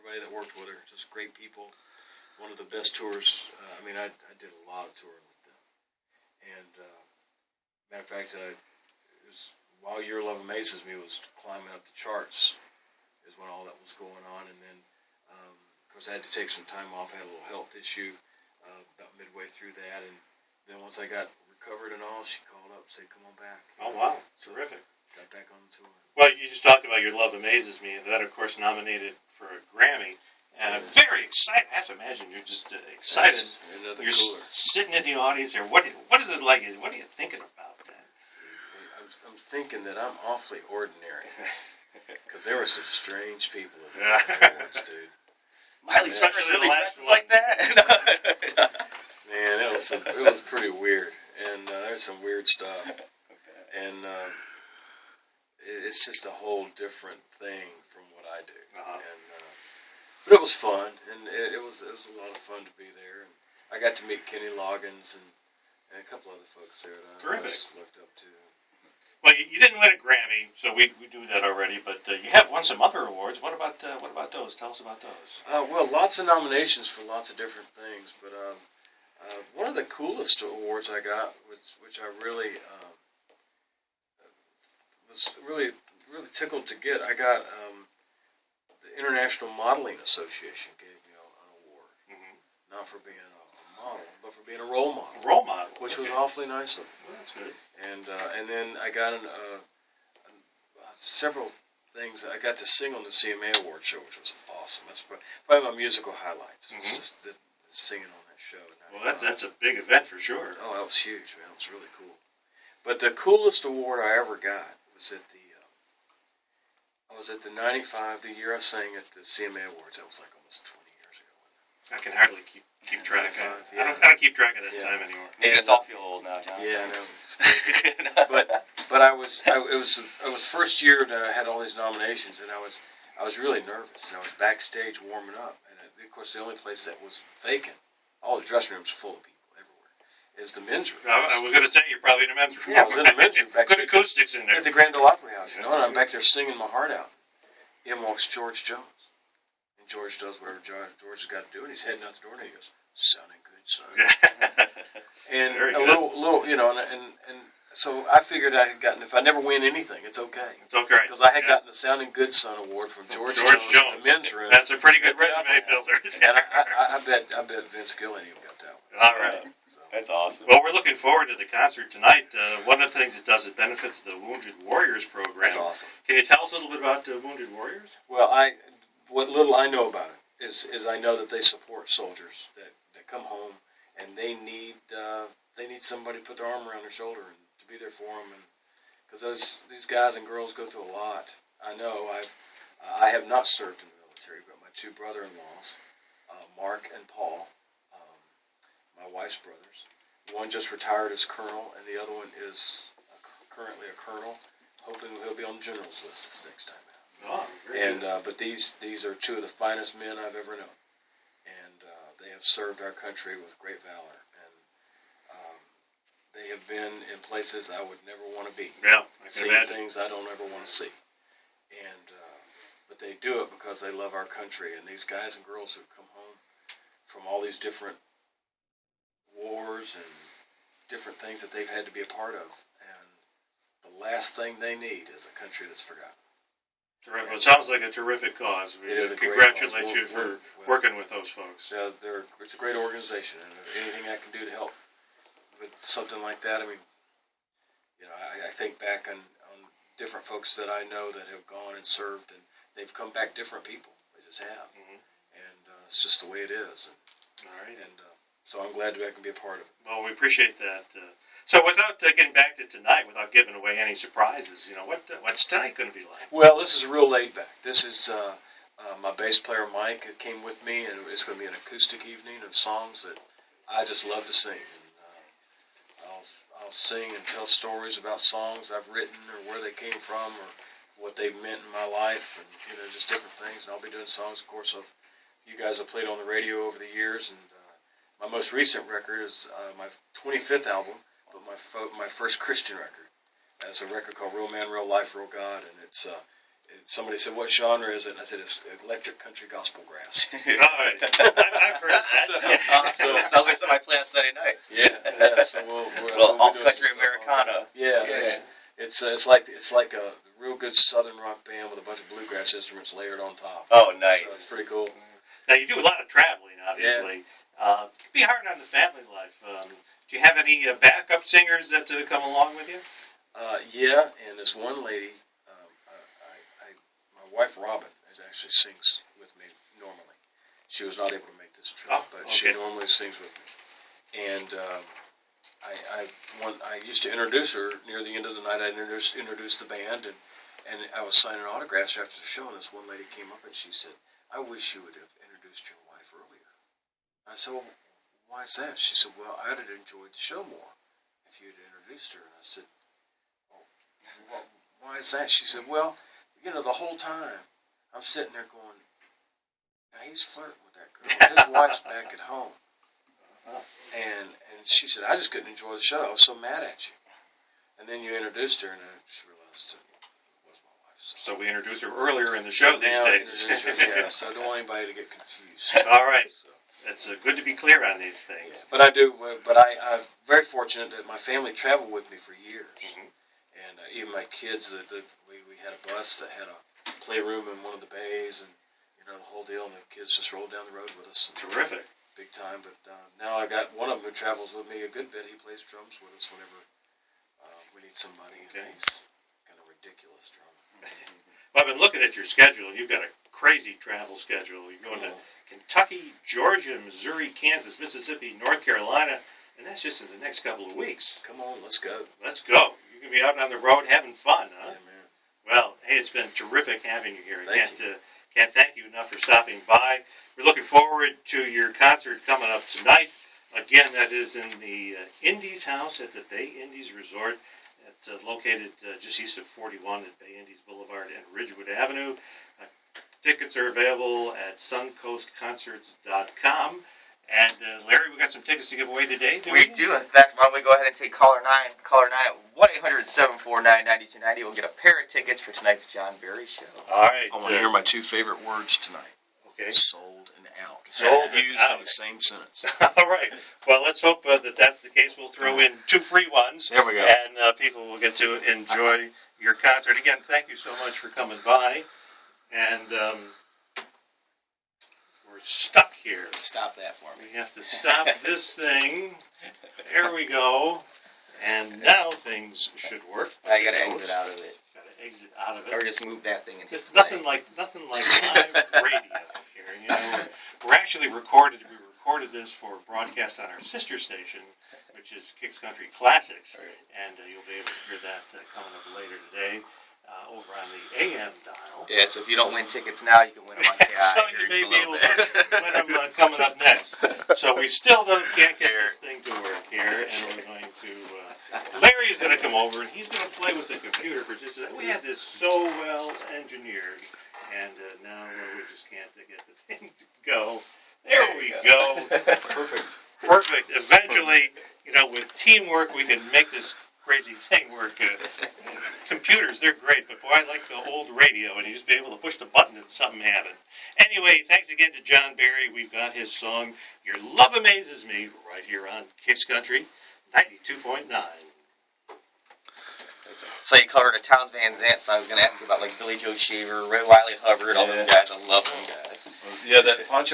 everybody that worked with her. Just great people. One of the best tours. I did a lot of touring with them. And matter of fact, it was while Your Love Amazes Me was climbing up the charts, is when all that was going on. And then, of course, I had to take some time off. I had a little health issue about midway through that, and then once I got recovered and all, she called up and said, "Come on back." Oh wow, terrific! Got back on the tour. Well, you just talked about Your Love Amazes Me. That, of course, nominated for a Grammy. And I'm very excited. I have to imagine you're just excited. You're sitting in the audience there. What is it like? What are you thinking about that? I'm thinking that I'm awfully ordinary. Because there were some strange people at the awards, dude. Miley Cyrus really dresses like that? Man, it was pretty weird. And there's some weird stuff. And it's just a whole different thing from what I do. Uh-huh. But it was fun, and it was a lot of fun to be there. And I got to meet Kenny Loggins and a couple other folks there that I always looked up to. Well, you didn't win a Grammy, so we do that already. But you have won some other awards. What about those? Tell us about those. Well, lots of nominations for lots of different things. But one of the coolest awards I got, which I really was really tickled to get, I got. The International Modeling Association gave me an award, not for being a model, but for being a role model. Role model, which was awfully nice of them. Well, that's good. And then I got several things. I got to sing on the CMA Award show, which was awesome. That's probably my musical highlights. It's just the singing on that show. Well, that's a big event for sure. Oh, that was huge, man. It was really cool. But the coolest award I ever got was at the. I was at the 95, the year I sang at the CMA Awards. That was like almost 20 years ago. I can hardly keep track. I don't keep track of that time anymore. Making us all feel old now, John. Yeah, I know. but it was first year that I had all these nominations, and I was really nervous. And I was backstage warming up, and of course the only place that was vacant, all the dressing rooms full of people everywhere, is the men's room. I was going to say you're probably in the men's room. Yeah, I was in the men's room backstage. Good acoustics in there. At the Grand Ole Opry House, and I'm back there singing my heart out. In walks George Jones. And George does whatever George has got to do, and he's heading out the door, and he goes, "Sounding good, son." And very a good. little, and so I figured I had gotten, if I never win anything, it's okay. It's okay. Because I had gotten the Sounding Good Son award from George Jones in the men's room. That's a pretty good resume builder. And I bet Vince Gill ain't even got that one. All right. So. That's awesome. Well, we're looking forward to the concert tonight. One of the things it does, it benefits the Wounded Warriors program. That's awesome. Can you tell us a little bit about Wounded Warriors? Well, what little I know about it is I know that they support soldiers that come home and they need somebody to put their arm around their shoulder and to be there for them, and because these guys and girls go through a lot. I know I have not served in the military, but my two brother-in-laws, Mark and Paul, my wife's brothers, one just retired as colonel, and the other one is currently a colonel, hoping he'll be on the general's list this next time out. Oh, very good. But these are two of the finest men I've ever known, and they have served our country with great valor, and they have been in places I would never want to be. Yeah, I can seen imagine. Things I don't ever want to see, and but they do it because they love our country. And these guys and girls who come home from all these different wars and different things that they've had to be a part of, and the last thing they need is a country that's forgotten. Terrific. Well, it sounds like a terrific cause. It is a great congratulate cause. you for working with those folks. It's a great organization, and anything I can do to help with something like that, I mean, I think back on different folks that I know that have gone and served, and they've come back different people. They just have, and it's just the way it is. And, all right, and so I'm glad I can be a part of it. Well, we appreciate that. So, without getting back to tonight, without giving away any surprises, what's tonight going to be like? Well, this is real laid back. This is my bass player Mike who came with me, and it's going to be an acoustic evening of songs that I just love to sing. I'll sing and tell stories about songs I've written or where they came from or what they've meant in my life, and just different things. And I'll be doing songs, of course, of you guys have played on the radio over the years. And my most recent record is my 25th album, but my first Christian record. And it's a record called Real Man, Real Life, Real God, and somebody said, "What genre is it?" And I said, "It's electric country gospel grass." All right. I've heard that. So sounds like something I play on Sunday nights. Yeah. So Well, alt country Americana. Yeah. It's like a real good southern rock band with a bunch of bluegrass instruments layered on top. Oh, nice. So it's pretty cool. Now, you do a lot of traveling, obviously. It can be hard on the family life. Do you have any backup singers that come along with you? Yeah, and this one lady, my wife Robin, actually sings with me normally. She was not able to make this trip, but she normally sings with me. And I used to introduce her near the end of the night. I introduced the band, and I was signing autographs after the show, and this one lady came up and she said, "I wish you would have introduced your wife earlier." I said, "Well, why is that?" She said, "Well, I'd have enjoyed the show more if you had introduced her." And I said, "Well, why is that?" She said, "Well, the whole time I'm sitting there going, now he's flirting with that girl. His wife's back at home." And she said, "I just couldn't enjoy the show. I was so mad at you." And then you introduced her, and she realized it was my wife. So we introduced her earlier in the show these days. Yeah, so I don't want anybody to get confused. All right. So. It's good to be clear on these things. Yeah, but I'm very fortunate that my family traveled with me for years. Mm-hmm. And even my kids, we had a bus that had a playroom in one of the bays, and the whole deal, and the kids just rolled down the road with us. Terrific. Big time. But now I got one of them who travels with me a good bit. He plays drums with us whenever we need somebody. Okay. He's kind of ridiculous drummer. Well, I've been looking at your schedule. You've got a crazy travel schedule. You're going to Kentucky, Georgia, Missouri, Kansas, Mississippi, North Carolina, and that's just in the next couple of weeks. Come on, let's go. Let's go. You're going to be out on the road having fun, huh? Yeah, man. Well, hey, it's been terrific having you here. I Thank you. Can't thank you enough for stopping by. We're looking forward to your concert coming up tonight. Again, that is in the Indies House at the Bay Indies Resort. It's located just east of 41 at Bay Indies Boulevard and Ridgewood Avenue. Tickets are available at suncoastconcerts.com. And Larry, we got some tickets to give away today. We do. In fact, why don't we go ahead and take caller 9? Caller 9 at 1-800-749-9290 will get a pair of tickets for tonight's John Berry show. All right. I want to hear my two favorite words tonight. Okay. Sold and out. Sold used out. in the same sentence. All right. Well, let's hope that that's the case. We'll throw in 2 free ones. There we go. And people will get to enjoy your concert. Again, thank you so much for coming by. And we're stuck here. Stop that for me. We have to stop this thing. There we go. And now things should work. I got to exit out of it. Got to exit out of it. Or just move that thing and hit It's play. nothing like live radio here. We're actually recorded. We recorded this for broadcast on our sister station, which is Kicks Country Classics, and you'll be able to hear that coming up later today over on the AM dial. Yeah, so if you don't win tickets now, you can win them on KI. So you may be able to win them coming up next. So we still can't get this thing to work here, and we're going to. Larry's going to come over, and he's going to play with the computer for just a second. We had this so well engineered, and now we just can't get the thing to go. There we go. Perfect. Eventually, with teamwork, we can make this crazy thing work. Computers, they're great, but boy, I like the old radio, and you just be able to push the button and something happened. Anyway, thanks again to John Berry. We've got his song, Your Love Amazes Me, right here on Kicks Country 92.9. So you covered a Towns Van Zandt song. I was going to ask you about like Billy Joe Shaver, Ray Wiley Hubbard, all them guys. I love them guys. Yeah, that Poncho